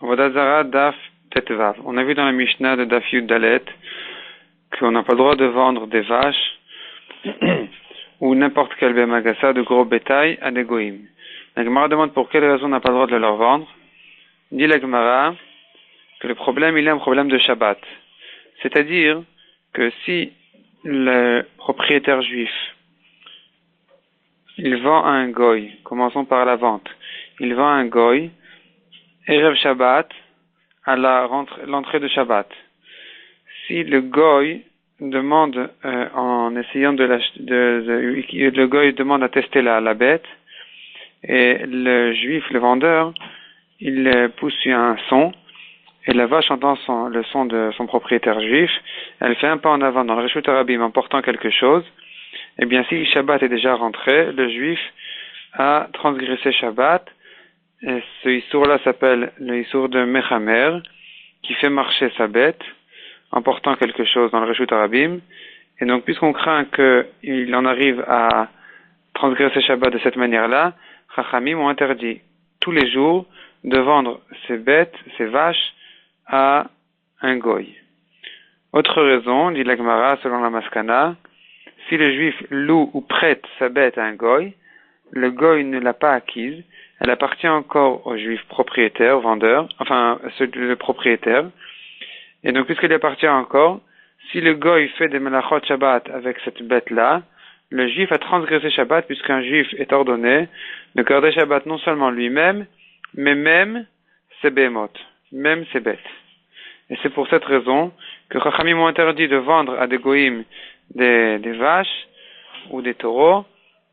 Avodah Zara Daf Tetvav. On a vu dans la Mishnah de Daf Yud Dalet qu'on n'a pas le droit de vendre des vaches ou n'importe quel bémagassa de gros bétail à des goïms. La Gemara demande pour quelle raison on n'a pas le droit de leur vendre. Dit la Gemara que le problème il est un problème de Shabbat. C'est-à-dire que si le propriétaire juif il vend à un goy, commençons par la vente, il vend à un goy Erev Shabbat à l'entrée de Shabbat. Si le goy demande en essayant le goy demande à tester la bête et le juif, le vendeur, il pousse un son et la vache entend le son de son propriétaire juif, elle fait un pas en avant dans le Reshut Harabim en portant quelque chose. Eh bien, si Shabbat est déjà rentré, le juif a transgressé Shabbat. Et ce issour-là s'appelle le issour de Mechamer, qui fait marcher sa bête en portant quelque chose dans le Reshut Harabim. Et donc, puisqu'on craint qu'il en arrive à transgresser Shabbat de cette manière-là, Chachamim ont interdit tous les jours de vendre ces bêtes, ces vaches, à un goy. Autre raison, dit la Gemara, selon la Maskana, si le juif loue ou prête sa bête à un goy, le goy ne l'a pas acquise, elle appartient encore au juif propriétaire, vendeur, le propriétaire. Et donc, puisqu'elle appartient encore, si le goy fait des melachot Shabbat avec cette bête-là, le juif a transgressé Shabbat puisqu'un juif est ordonné de garder Shabbat non seulement lui-même, mais même ses behemoth, même ses bêtes. Et c'est pour cette raison que Chachamim ont interdit de vendre à des goïms des vaches ou des taureaux,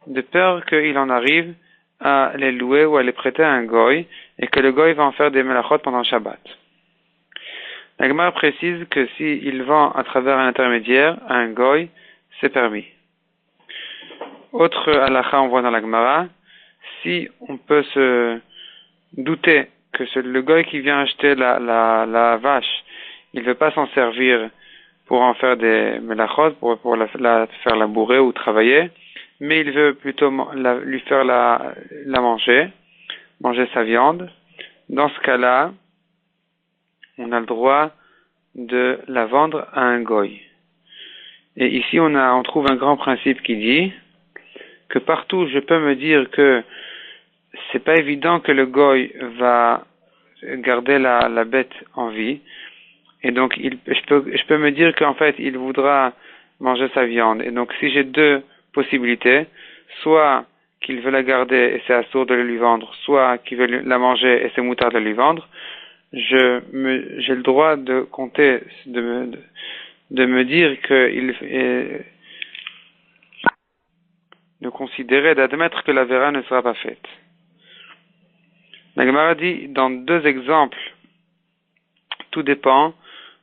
de peur qu'il en arrive à les louer ou à les prêter à un goy, et que le goy va en faire des melachot pendant Shabbat. La Gemara précise que s'il vend à travers un intermédiaire à un goy, c'est permis. Autre halakha, on voit dans la Gemara, si on peut se douter que le goy qui vient acheter la vache, il ne veut pas s'en servir pour en faire des melachot, pour la faire labourer ou travailler, mais il veut plutôt lui faire la manger sa viande. Dans ce cas-là, on a le droit de la vendre à un goy. Et ici, on trouve un grand principe qui dit que partout, je peux me dire que c'est pas évident que le goy va garder la bête en vie. Et donc, je peux me dire qu'en fait, il voudra manger sa viande. Et donc, si j'ai deux possibilités, soit qu'il veut la garder et c'est assourd de le lui vendre, soit qu'il veut la manger et c'est moutard de lui vendre, j'ai le droit de compter, de me dire de considérer, d'admettre que la vera ne sera pas faite. La Gemara dit, dans deux exemples, tout dépend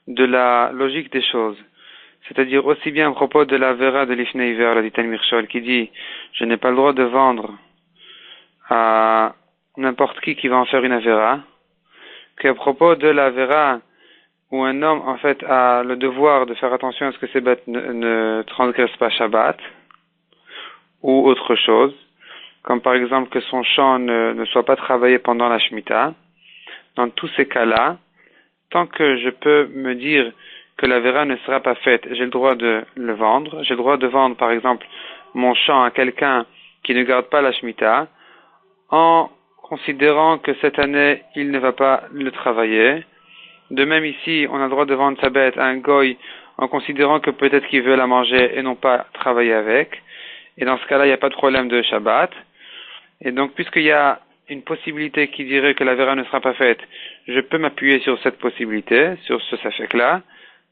de la logique des choses. C'est-à-dire aussi bien à propos de la vera de l'Ifnei Iver, la Ditan Mirchol, qui dit « Je n'ai pas le droit de vendre à n'importe qui va en faire une avera », qu'à propos de la vera où un homme, en fait, a le devoir de faire attention à ce que ses bêtes ne transgressent pas Shabbat, ou autre chose, comme par exemple que son champ ne soit pas travaillé pendant la Shemitah. Dans tous ces cas-là, tant que je peux me dire que la vera ne sera pas faite, j'ai le droit de le vendre. J'ai le droit de vendre, par exemple, mon champ à quelqu'un qui ne garde pas la Shemitah, en considérant que cette année, il ne va pas le travailler. De même ici, on a le droit de vendre sa bête à un goy, en considérant que peut-être qu'il veut la manger et non pas travailler avec. Et dans ce cas-là, il n'y a pas de problème de Shabbat. Et donc, puisqu'il y a une possibilité qui dirait que la vera ne sera pas faite, je peux m'appuyer sur cette possibilité, sur ce safek-là,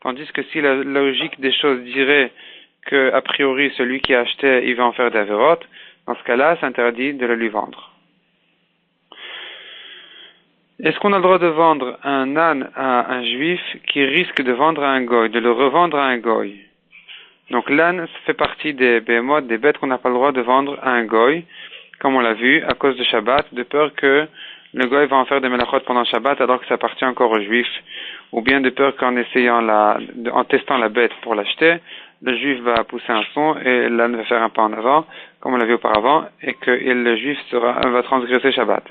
tandis que si la logique des choses dirait que, a priori, celui qui a acheté, il va en faire des avérotes, dans ce cas-là, c'est interdit de le lui vendre. Est-ce qu'on a le droit de vendre un âne à un juif qui risque de vendre à un goy, de le revendre à un goy? Donc l'âne fait partie des behemoth, des bêtes qu'on n'a pas le droit de vendre à un goy, comme on l'a vu, à cause de Shabbat, de peur que le goy va en faire des melachot pendant Shabbat alors que ça appartient encore aux juifs, ou bien de peur qu'en en testant la bête pour l'acheter, le juif va pousser un son et l'âne va faire un pas en avant, comme on l'a vu auparavant, et que le juif va transgresser Shabbat.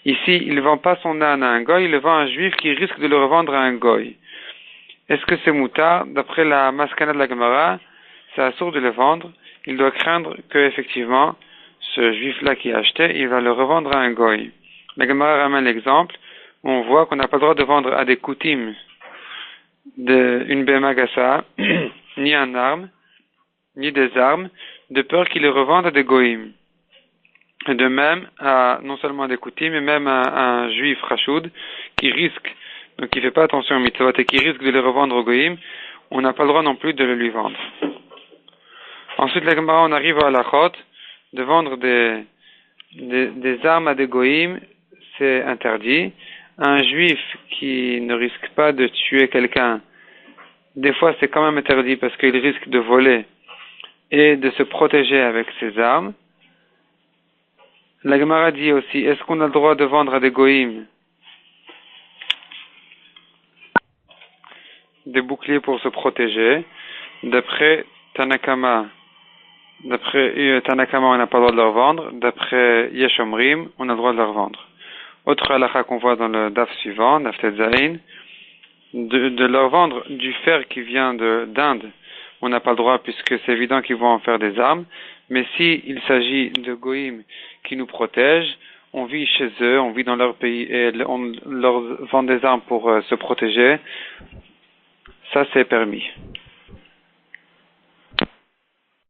Ici, il ne vend pas son âne à un goy, il le vend à un juif qui risque de le revendre à un goy. Est-ce que c'est moutard? D'après la maskana de la Gemara, c'est assourd de le vendre. Il doit craindre que, effectivement, ce juif-là qui a acheté, il va le revendre à un goy. La Gemara ramène l'exemple où on voit qu'on n'a pas le droit de vendre à des koutim une bémagassa, ni un arme, ni des armes, de peur qu'ils le revendent à des goïm. Et de même, non seulement à des koutim, mais même à un juif rachoud qui risque, donc qui fait pas attention aux mitzvot et qui risque de les revendre aux goïm, on n'a pas le droit non plus de le lui vendre. Ensuite, la Gemara, on arrive à la chot, de vendre des armes à des goïm, c'est interdit. Un juif qui ne risque pas de tuer quelqu'un, des fois c'est quand même interdit parce qu'il risque de voler et de se protéger avec ses armes. La Gemara dit aussi, est-ce qu'on a le droit de vendre à des goïm des boucliers pour se protéger? D'après Tanakama, on n'a pas le droit de leur vendre. D'après Yeshomrim, on a le droit de leur vendre. Autre halakha qu'on voit dans le daf suivant, daf Tetzain, de leur vendre du fer qui vient d'Inde, on n'a pas le droit puisque c'est évident qu'ils vont en faire des armes. Mais si il s'agit de goïm qui nous protègent, on vit chez eux, on vit dans leur pays et on leur vend des armes pour se protéger, ça c'est permis.